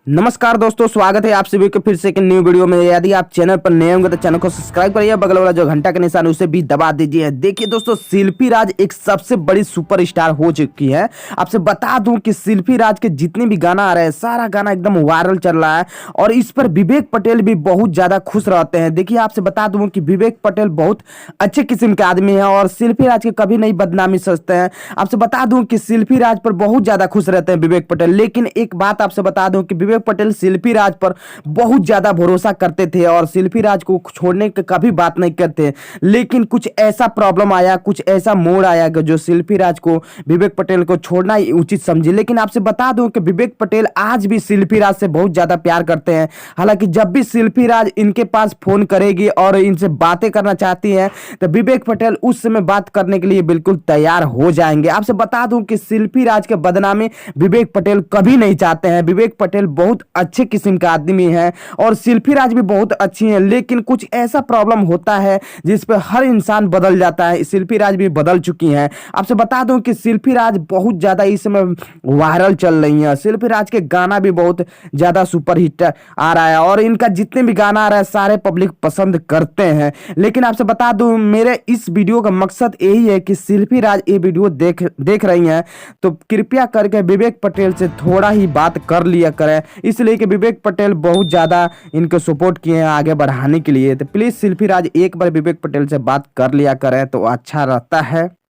नमस्कार दोस्तों, स्वागत है आप सभी के फिर से एक न्यू वीडियो में। यदि आप चैनल पर नए होंगे तो चैनल को सब्सक्राइब करिए, बगल वाला जो घंटा का निशान उसे भी दबा दीजिए। देखिए दोस्तों, शिल्पी राज एक सबसे बड़ी सुपरस्टार हो चुकी है। आपसे बता दूं कि शिल्पी राज के जितने भी गाना आ रहे हैं, सारा गाना एकदम वायरल चल रहा है और इस पर विवेक पटेल भी बहुत ज्यादा खुश रहते हैं। देखिए, आपसे बता दूं कि विवेक पटेल बहुत अच्छे किस्म के आदमी है और शिल्पी राज के कभी नहीं बदनामी सोचते हैं। आपसे बता दूं कि शिल्पी राज पर बहुत ज्यादा खुश रहते हैं विवेक पटेल। लेकिन एक बात आपसे बता दूं कि विवेक पटेल शिल्पी राज पर बहुत ज्यादा भरोसा करते थे और शिल्पी राज को छोड़ने की कभी बात नहीं करते। लेकिन कुछ ऐसा प्रॉब्लम आया, कुछ ऐसा मोड़ आया कि जो शिल्पी राज को विवेक पटेल को छोड़ना ही उचित समझे। लेकिन आपसे बता दूं कि विवेक पटेल आज भी शिल्पी राज से बहुत ज्यादा प्यार करते हैं। हालांकि जब भी शिल्पी राज इनके पास फोन करेगी और इनसे बातें करना चाहती है तो विवेक पटेल उस समय बात करने के लिए बिल्कुल तैयार हो जाएंगे। आपसे बता दूं कि शिल्पी राज के बदनामी विवेक पटेल कभी नहीं चाहते हैं। विवेक पटेल बहुत अच्छे किस्म का आदमी है और शिल्पी राज भी बहुत अच्छी है। लेकिन कुछ ऐसा प्रॉब्लम होता है जिस पे हर इंसान बदल जाता है। शिल्पी राज भी बदल चुकी हैं। आपसे बता दूं कि शिल्पी राज बहुत ज्यादा इस समय वायरल चल रही है। शिल्पी राज के गाना भी बहुत ज्यादा सुपर हिट आ रहा है और इनका जितने भी गाना आ रहा है सारे पब्लिक पसंद करते हैं। लेकिन आपसे बता दूं, मेरे इस वीडियो का मकसद यही है कि शिल्पी राज ये वीडियो देख रही हैं तो कृपया करके विवेक पटेल से थोड़ा ही बात कर लिया करें, इसलिए कि विवेक पटेल बहुत ज़्यादा इनको सपोर्ट किए हैं आगे बढ़ाने के लिए। तो प्लीज़ शिल्पी राज एक बार विवेक पटेल से बात कर लिया करें तो अच्छा रहता है।